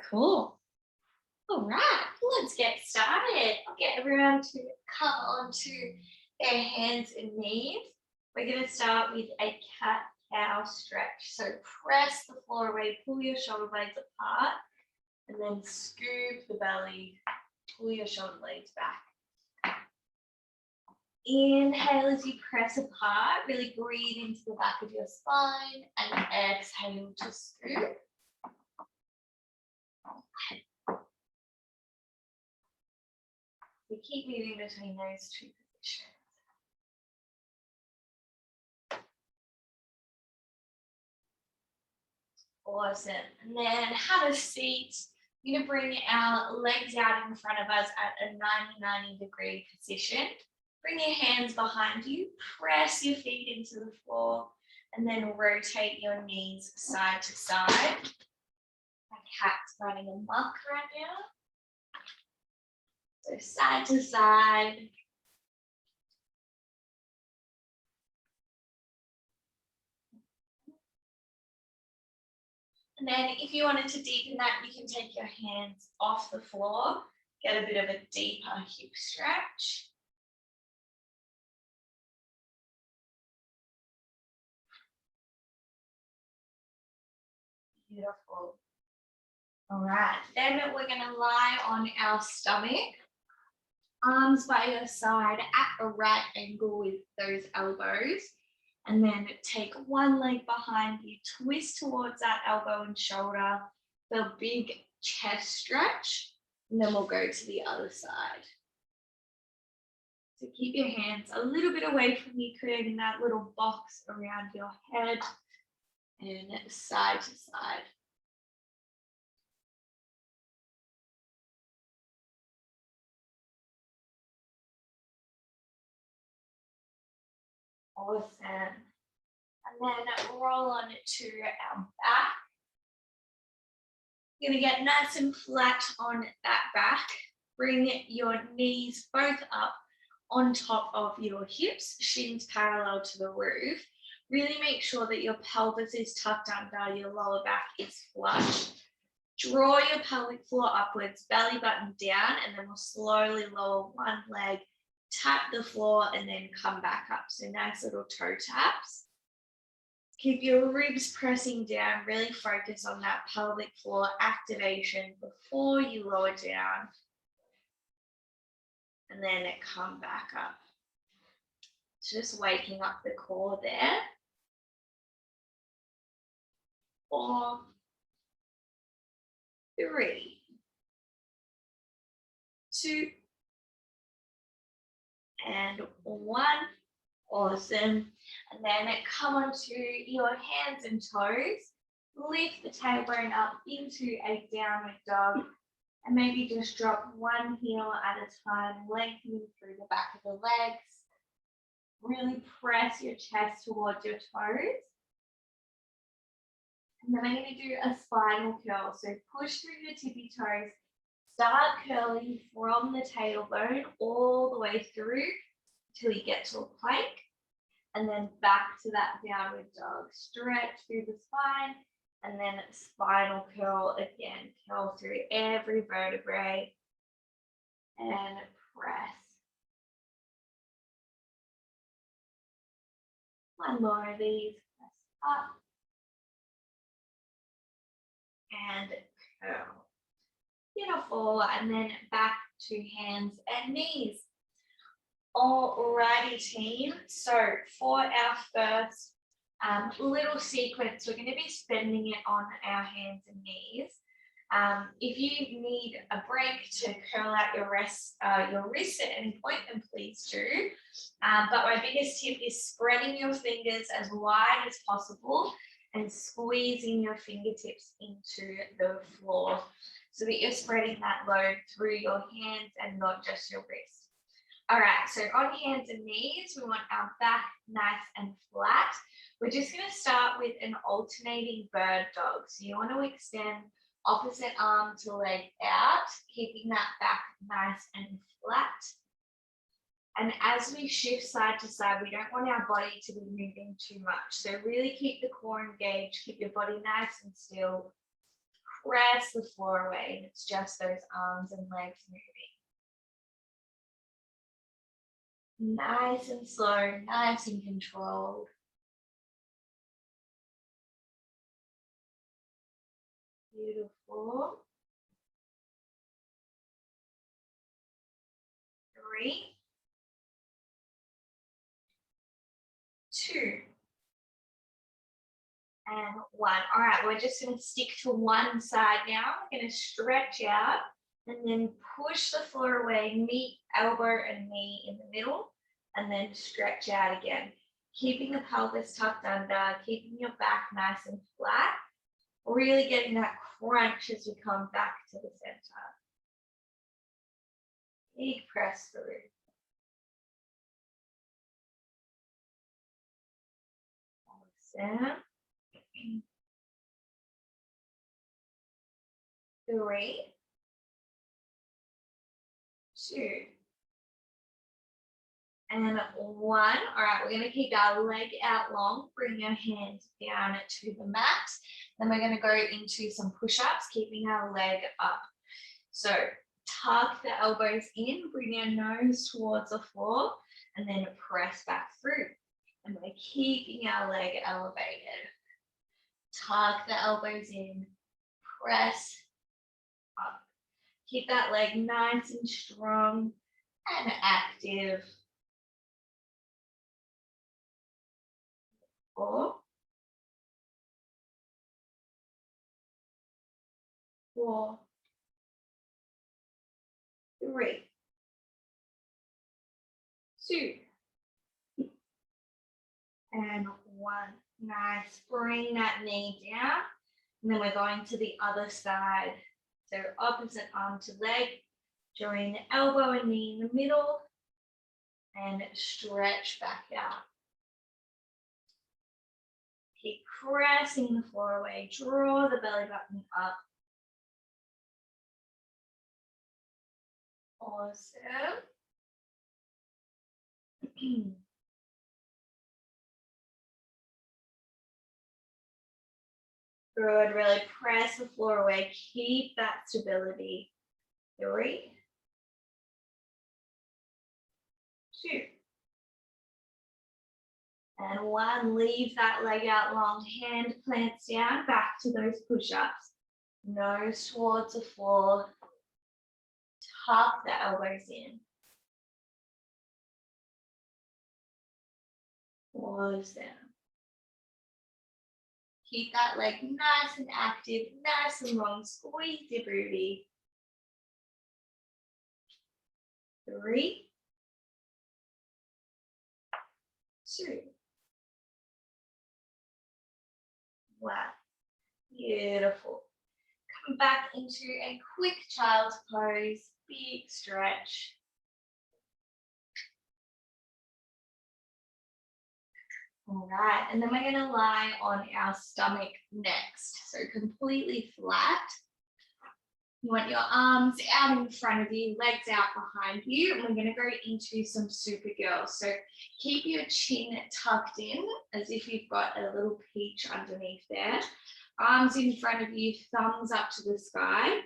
Cool. All right, let's get started. I'll get everyone to come onto their hands and knees. We're going to start with a cat-cow stretch. So press the floor away, pull your shoulder blades apart, and then scoop the belly, pull your shoulder blades back. Inhale as you press apart, really breathe into the back of your spine, and exhale to scoop. We keep moving between those two positions. Awesome. And then have a seat. We're going to bring our legs out in front of us at a 90-degree position. Bring your hands behind you. Press your feet into the floor. And then rotate your knees side to side. My cat's running amok right now. So side to side. And then if you wanted to deepen that, you can take your hands off the floor, get a bit of a deeper hip stretch. Beautiful. All right, then we're going to lie on our stomach. Arms by your side at a right angle with those elbows. And then take one leg behind you, twist towards that elbow and shoulder, the big chest stretch, and then we'll go to the other side. So keep your hands a little bit away from you, creating that little box around your head and side to side. Awesome. And then roll on to our back. You're going to get nice and flat on that back. Bring your knees both up on top of your hips, shins parallel to the roof. Really make sure that your pelvis is tucked under, your lower back is flush. Draw your pelvic floor upwards, belly button down, and then we'll slowly lower one leg, tap the floor, and then come back up. So nice little toe taps. Keep your ribs pressing down, really focus on that pelvic floor activation before you lower down. And then come back up. So just waking up the core there. 4, 3, 2, and 1. Awesome. And then come onto your hands and toes. Lift the tailbone up into a downward dog. And maybe just drop one heel at a time, lengthening through the back of the legs. Really press your chest towards your toes. And then I'm going to do a spinal curl. So push through your tippy toes. Start curling from the tailbone all the way through until you get to a plank. And then back to that downward dog. Stretch through the spine. And then spinal curl again. Curl through every vertebrae. And press. One more of these. Press up. And curl. Beautiful. And then back to hands and knees. Alrighty, team. So for our first little sequence, we're going to be spending it on our hands and knees. If you need a break to curl out your wrists at any point, then please do. But my biggest tip is spreading your fingers as wide as possible and squeezing your fingertips into the floor so that you're spreading that load through your hands and not just your wrist. All right, so on hands and knees, we want our back nice and flat. We're just going to start with an alternating bird dog. So you want to extend opposite arm to leg out, keeping that back nice and flat. And as we shift side to side, we don't want our body to be moving too much. So really keep the core engaged, keep your body nice and still. press the floor away, and it's just those arms and legs moving. Nice and slow, nice and controlled. Beautiful. 3, 2, and 1. All right, we're just going to stick to one side now. We're going to stretch out and then push the floor away, meet elbow and knee in the middle, and then stretch out again. Keeping the pelvis tucked under, keeping your back nice and flat, really getting that crunch as we come back to the center. Big press through. Awesome. 3, 2, and 1. All right, we're going to keep our leg out long, bring our hands down to the mat. Then we're going to go into some push-ups, keeping our leg up. So tuck the elbows in, bring your nose towards the floor, and then press back through. And we're keeping our leg elevated. Tuck the elbows in, press up. Keep that leg nice and strong and active. 4, 4, 3, 2, and 1. Nice. Bring that knee down. And then we're going to the other side. So opposite arm to leg. Join the elbow and knee in the middle. And stretch back out. Keep pressing the floor away. Draw the belly button up. Awesome. Good, really press the floor away. Keep that stability. 3, 2, and 1. Leave that leg out long. Hand plants down, back to those push-ups. Nose towards the floor. Tuck the elbows in. Awesome. Keep that leg nice and active, nice and long. Squeeze your booty. 3, 2, 1. Beautiful. Come back into a quick child's pose. Big stretch. All right, and then we're going to lie on our stomach next. So completely flat. You want your arms out in front of you, legs out behind you, and we're going to go into some Supergirl. So keep your chin tucked in as if you've got a little peach underneath there. Arms in front of you, thumbs up to the sky.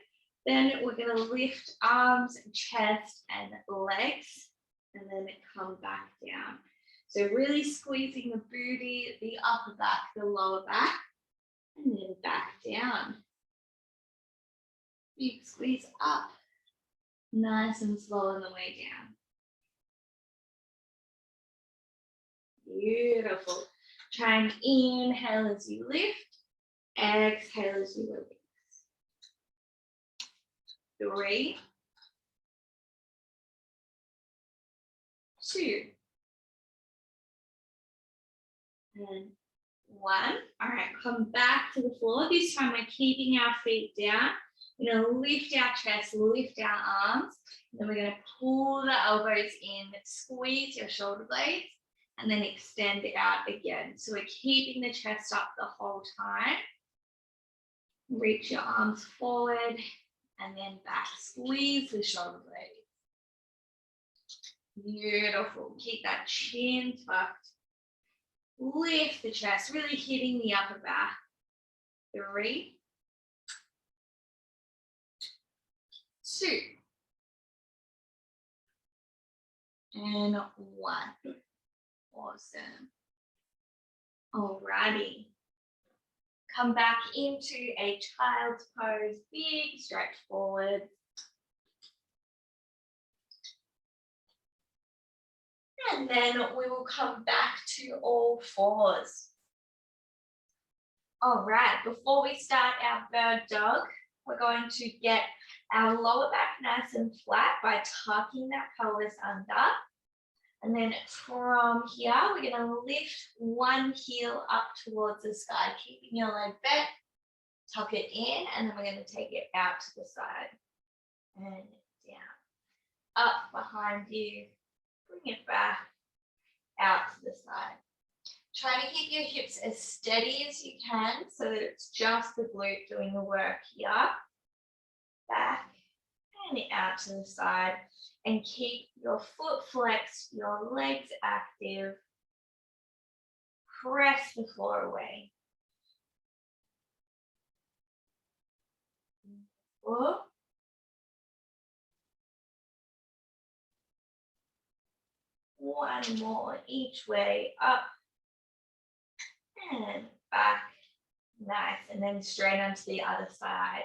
Then we're going to lift arms, chest, and legs, and then come back down. So really squeezing the booty, the upper back, the lower back, and then back down. Big squeeze up, nice and slow on the way down. Beautiful. Try and inhale as you lift, exhale as you release. 3, 2, and 1. All right, come back to the floor. This time we're keeping our feet down. We're going to lift our chest, lift our arms. Then we're going to pull the elbows in, squeeze your shoulder blades, and then extend out again. So we're keeping the chest up the whole time. Reach your arms forward and then back. Squeeze the shoulder blades. Beautiful. Keep that chin tucked. Lift the chest, really hitting the upper back. 3, and 1. Awesome. Alrighty. Come back into a child's pose, big stretch forward. And then we will come back to all fours. All right, before we start our bird dog, we're going to get our lower back nice and flat by tucking that pelvis under. And then from here, we're going to lift one heel up towards the sky, keeping your leg bent, tuck it in, and then we're going to take it out to the side and down. Up behind you, bring it back, out to the side. Try to keep your hips as steady as you can so that it's just the glute doing the work here. Back and out to the side. And keep your foot flexed, your legs active. Press the floor away. 4. One more each way, up and back. Nice. And then straight onto the other side.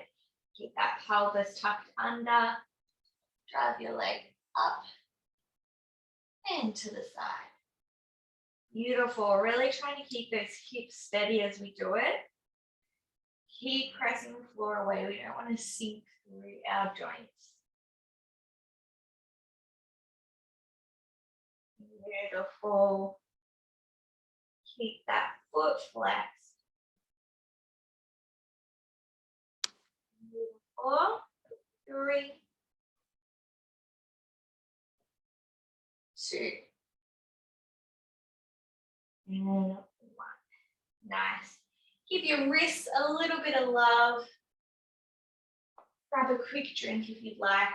Keep that pelvis tucked under. Drive your leg up and to the side. Beautiful. Really trying to keep those hips steady as we do it. Keep pressing the floor away. We don't want to sink through our joints. Beautiful. Keep that foot flexed. Beautiful. 3, 2, and 1. Nice. Give your wrists a little bit of love. Grab a quick drink if you'd like.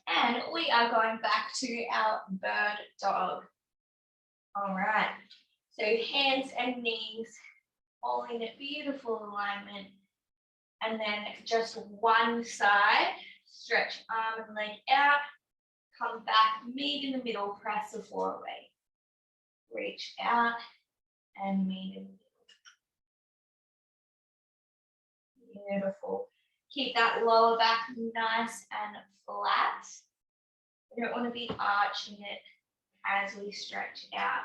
And we are going back to our bird dog. All right. So hands and knees all in a beautiful alignment. And then just one side. Stretch arm and leg out. Come back, meet in the middle, press the floor away. Reach out and meet in the middle. Beautiful. Keep that lower back nice and flat. We don't want to be arching it as we stretch out.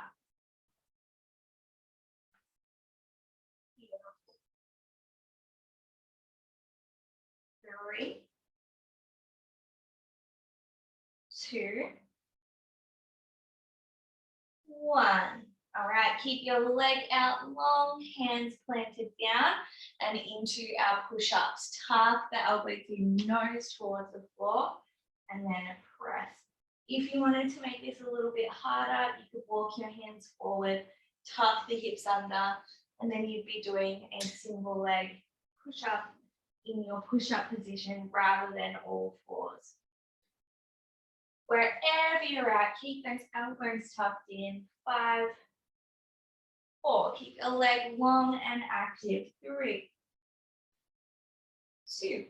Beautiful. 3, 2, 1. All right, keep your leg out long, hands planted down and into our push-ups. Tuck the elbows in, nose towards the floor, and then press. If you wanted to make this a little bit harder, you could walk your hands forward, tuck the hips under, and then you'd be doing a single leg push-up in your push-up position rather than all fours. Wherever you're at, keep those elbows tucked in. 5, 4, keep your leg long and active. 3, 2,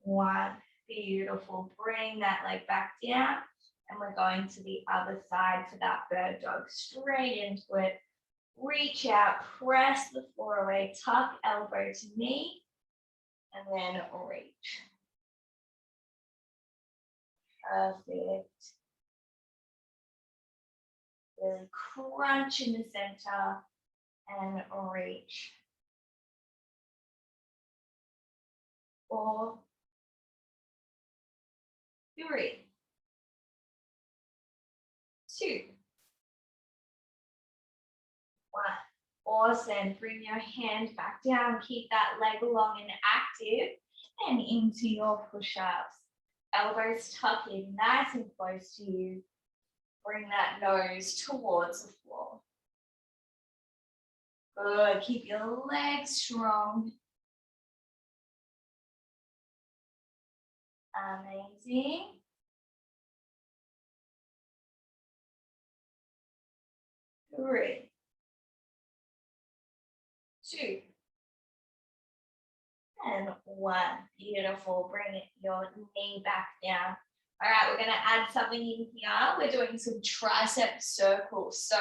1. Beautiful. Bring that leg back down. And we're going to the other side for that bird dog. Straight into it. Reach out, press the floor away, tuck elbow to knee, and then reach. Perfect. Really crunch in the center and reach. 4, 3, 2, 1. Awesome. Bring your hand back down. Keep that leg long and active and into your push-ups. Elbows tuck in nice and close to you. Bring that nose towards the floor. Good. Keep your legs strong. Amazing. Three, 2, and 1. Beautiful. Bring your knee back down. All right, we're going to add something in here. We're doing some tricep circles. So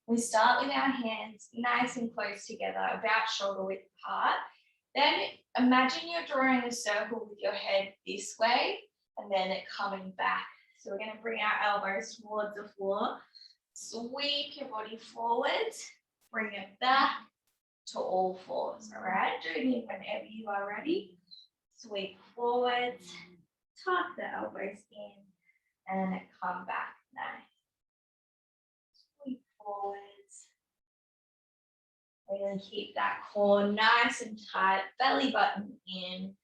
we start with our hands nice and close together, about shoulder width apart. Then imagine you're drawing a circle with your head this way and then it coming back. So we're going to bring our elbows towards the floor. Sweep your body forwards. Bring it back to all fours. All right, doing it whenever you are ready. Sweep forwards. Tuck the elbows in and come back. Nice. Sweep forwards. Really keep that core nice and tight. Belly button in.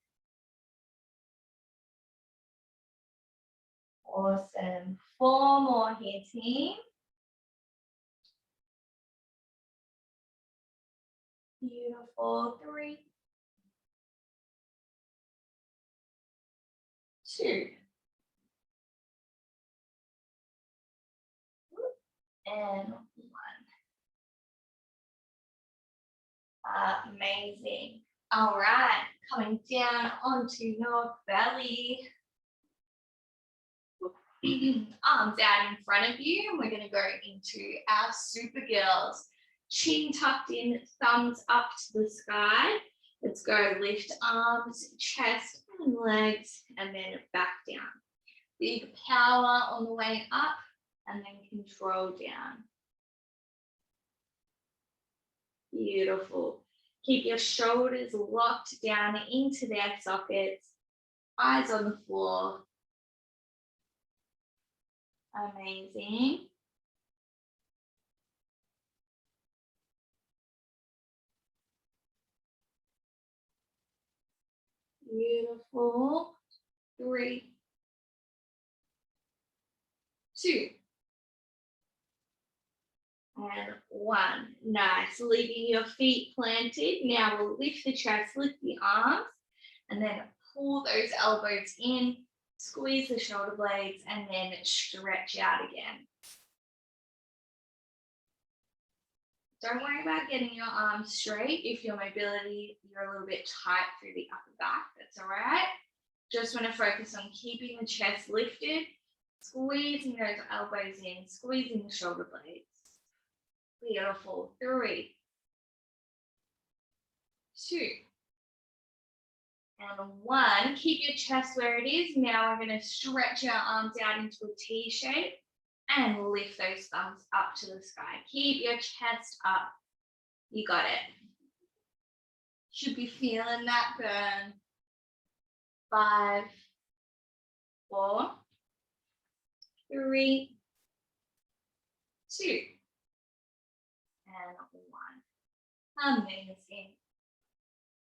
Awesome. 4 more here, team. Beautiful. 3, 2, and 1. Amazing. All right, coming down onto your belly. Arms out in front of you, and we're going to go into our super girls. Chin tucked in, thumbs up to the sky. Let's go lift arms, chest and legs, and then back down. Big power on the way up, and then control down. Beautiful. Keep your shoulders locked down into their sockets, eyes on the floor. Amazing. Beautiful. 3, 2, and 1. Nice. Leaving your feet planted. Now we'll lift the chest, lift the arms, and then pull those elbows in, squeeze the shoulder blades, and then stretch out again. Don't worry about getting your arms straight. If your mobility, you're a little bit tight through the upper back, that's all right. Just want to focus on keeping the chest lifted, squeezing those elbows in, squeezing the shoulder blades. Beautiful. 3, 2, and 1. Keep your chest where it is. Now we're going to stretch our arms out into a T shape and lift those thumbs up to the sky. Keep your chest up. You got it. Should be feeling that burn. 5, 4, 3, 2, and 1. Amazing.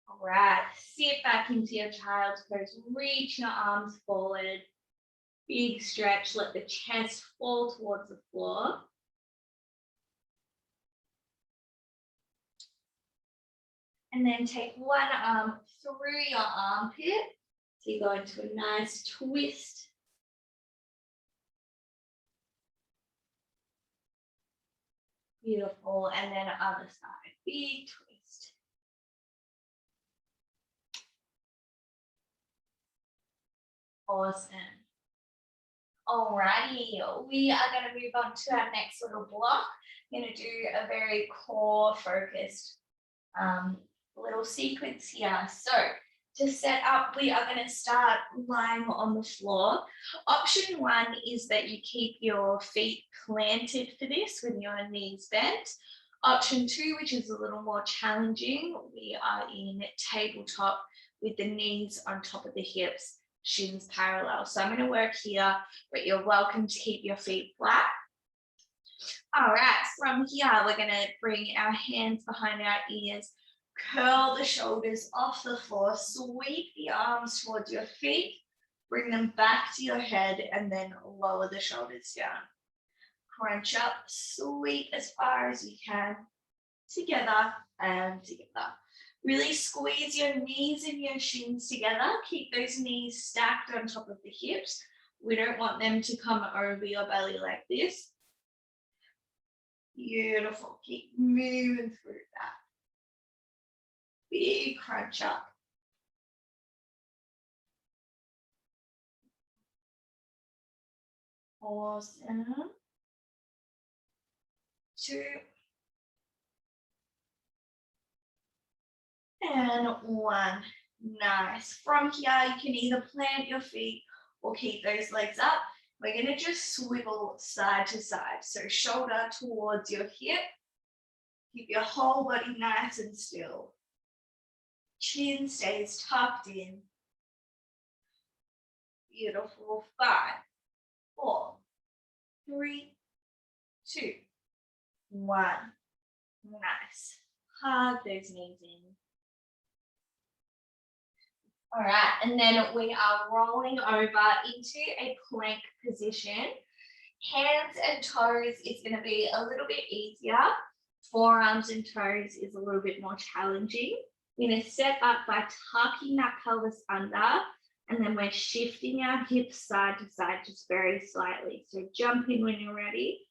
All right, sit back into your child's pose. Reach your arms forward. Big stretch. Let the chest fall towards the floor. And then take one arm through your armpit. So you go into a nice twist. Beautiful. And then other side. Big twist. Awesome. Alrighty, we are going to move on to our next little block. I'm going to do a very core focused little sequence here. So to set up, we are going to start lying on the floor. Option 1 is that you keep your feet planted for this with your knees bent. Option 2, which is a little more challenging, we are in tabletop with the knees on top of the hips, shins parallel. So I'm going to work here, but you're welcome to keep your feet flat. All right, from here, we're going to bring our hands behind our ears, curl the shoulders off the floor, sweep the arms towards your feet, bring them back to your head, and then lower the shoulders down. Crunch up, sweep as far as you can, together and together. Really squeeze your knees and your shins together. Keep those knees stacked on top of the hips. We don't want them to come over your belly like this. Beautiful. Keep moving through that. Big crunch up. Awesome. 2 and 1. Nice. From here, you can either plant your feet or keep those legs up. We're going to just swivel side to side. So shoulder towards your hip. Keep your whole body nice and still. Chin stays tucked in. Beautiful. 5, 4, 3, 2, 1. Nice. Hug those knees in. All right, and then we are rolling over into a plank position. Hands and toes is going to be a little bit easier. Forearms and toes is a little bit more challenging. We're going to step up by tucking that pelvis under, and then we're shifting our hips side to side just very slightly. So jump in when you're ready.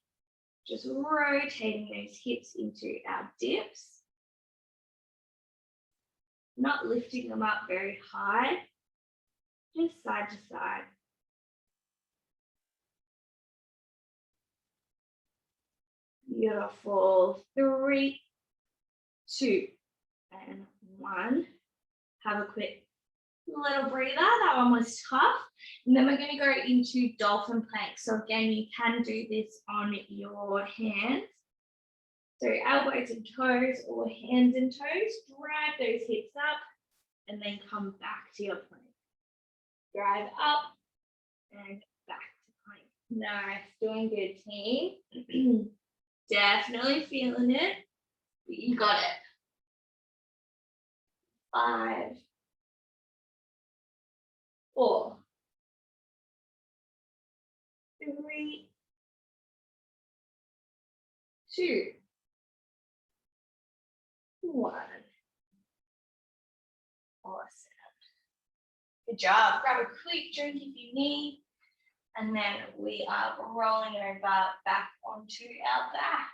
Just rotating those hips into our dips. Not lifting them up very high, just side to side. Beautiful. 3, 2, and 1. Have a quick little breather. That one was tough. And then we're going to go into dolphin plank. So again, you can do this on your hands. So elbows and toes or hands and toes, drive those hips up and then come back to your plank. Drive up and back to plank. Nice, doing good, team. Definitely feeling it, but you got it. 5, 4, 3, 2, 1. Awesome. Good job. Grab a quick drink if you need. And then we are rolling over back onto our back.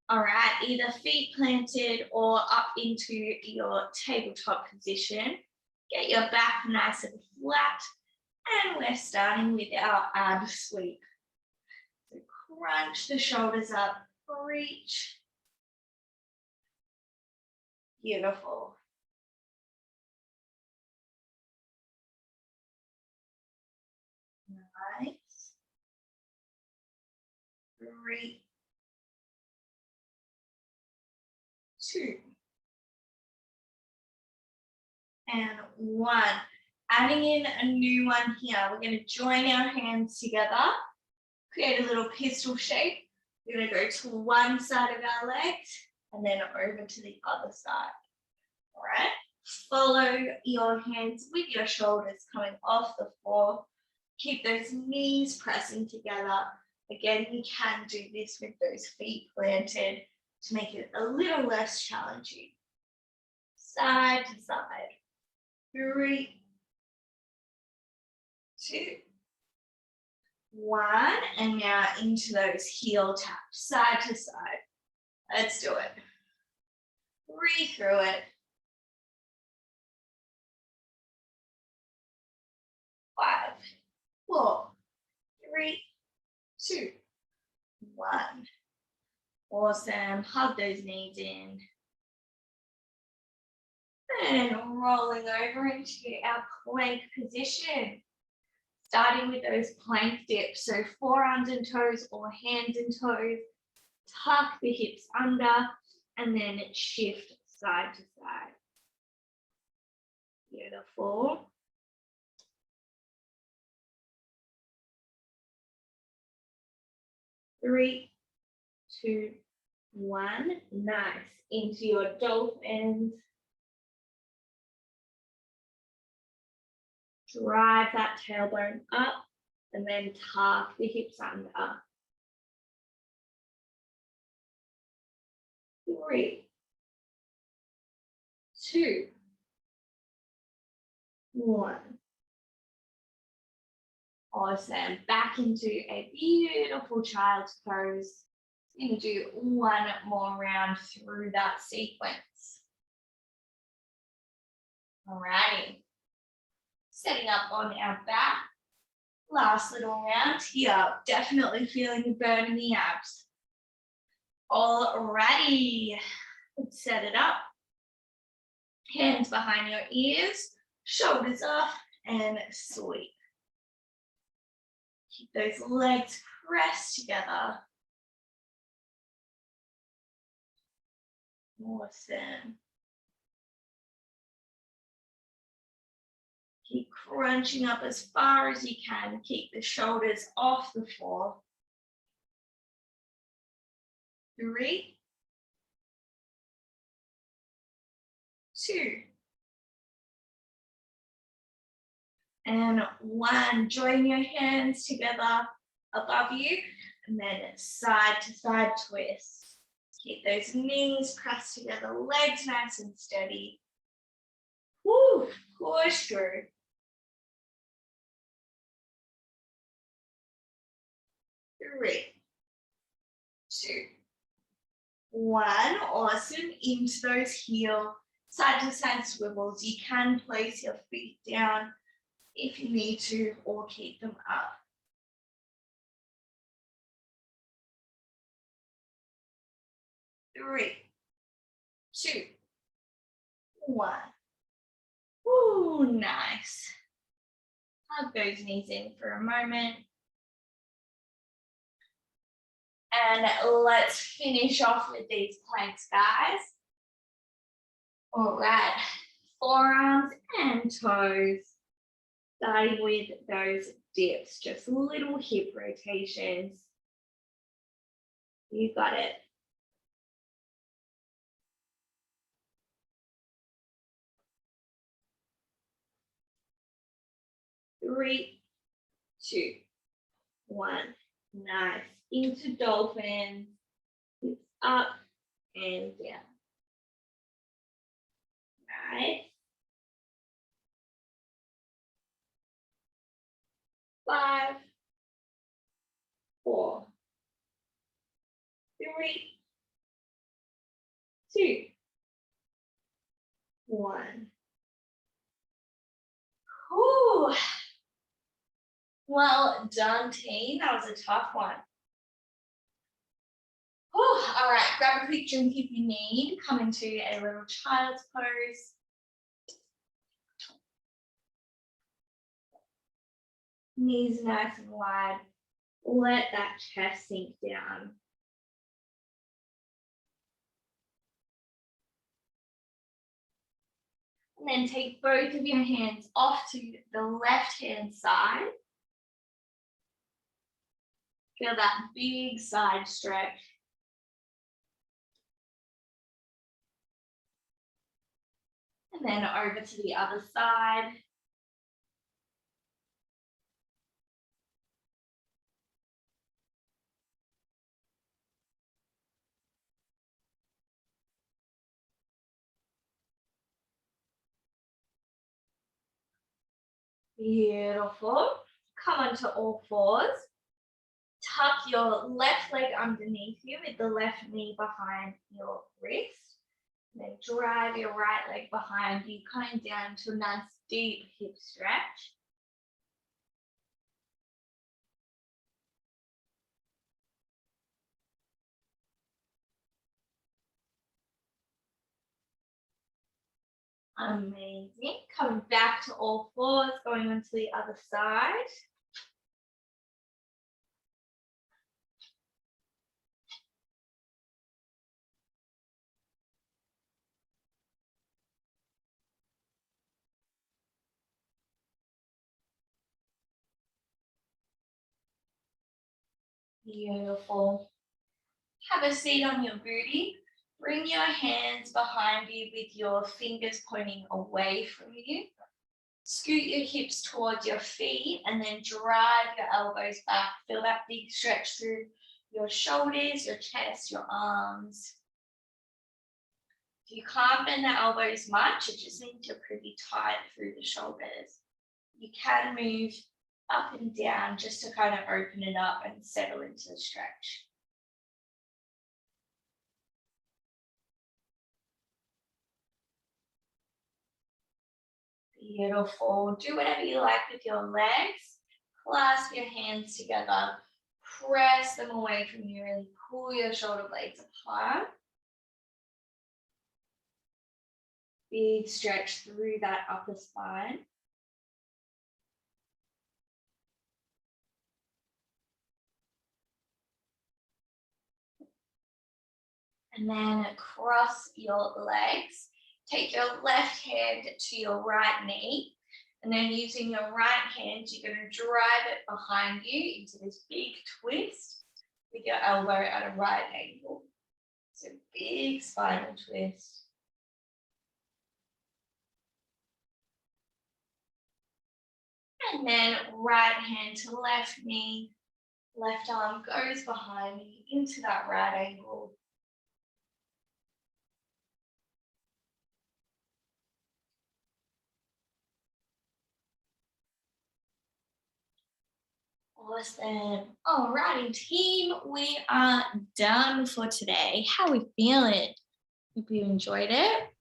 All right, either feet planted or up into your tabletop position. Get your back nice and flat. And we're starting with our ab sweep. So crunch the shoulders up, reach. Beautiful. Nice. 3, 2, and 1. Adding in a new one here. We're going to join our hands together, create a little pistol shape. We're going to go to one side of our legs and then over to the other side. All right. Follow your hands with your shoulders coming off the floor. Keep those knees pressing together. Again, you can do this with those feet planted to make it a little less challenging. Side to side. 3, 2, 1. And now into those heel taps, side to side. Let's do it. Breathe through it. 5, 4, 3, 2, 1. Awesome. Hug those knees in. And rolling over into our plank position. Starting with those plank dips. So forearms and toes or hands and toes. Tuck the hips under and then shift side to side. Beautiful. Three, 2, 1. Nice. Into your dolphins. Drive that tailbone up and then tuck the hips under. 3, 2, 1. Awesome. Back into a beautiful child's pose. I'm going to do one more round through that sequence. Alrighty. Setting up on our back. Last little round here. Definitely feeling the burn in the abs. Alrighty. Let's set it up. Hands behind your ears, shoulders up, and sweep. Keep those legs pressed together. Awesome. Keep crunching up as far as you can. Keep the shoulders off the floor. 3, 2, and 1. Join your hands together above you, and then side to side twist. Keep those knees pressed together, legs nice and steady. Woo, push through. 3, 2, 1. Awesome. Into those heel side to side swivels. You can place your feet down if you need to, or keep them up. 3, 2, 1. Ooh, nice. Hug those knees in for a moment. And let's finish off with these planks, guys. All right, forearms and toes. Starting with those dips, just little hip rotations. You got it. Three, 2, 1. Nice. Into dolphin. Hips up and down. Nice. 5, 4, 3, 2, 1. Whew. Well done, team. That was a tough one. Whew. All right, grab a quick drink if you need. Come into a little child's pose. Knees nice and wide. Let that chest sink down. And then take both of your hands off to the left-hand side. Feel that big side stretch. And then over to the other side. Beautiful. Come onto all fours. Tuck your left leg underneath you with the left knee behind your wrist. And then drive your right leg behind you, coming down to a nice deep hip stretch. Amazing. Coming back to all fours, going onto the other side. Beautiful. Have a seat on your booty. Bring your hands behind you with your fingers pointing away from you. Scoot your hips towards your feet and then drive your elbows back. Feel that big stretch through your shoulders, your chest, your arms. If you can't bend the elbows much, it just means you're pretty tight through the shoulders. You can move up and down just to kind of open it up and settle into the stretch. Beautiful. Do whatever you like with your legs. Clasp your hands together. Press them away from you. Really pull your shoulder blades apart. Big stretch through that upper spine. And then cross your legs. Take your left hand to your right knee. And then using your right hand, you're going to drive it behind you into this big twist with your elbow at a right angle. So big spinal twist. And then right hand to left knee. Left arm goes behind me into that right angle. Awesome. Alrighty, team, we are done for today. How are we feeling? Hope you enjoyed it.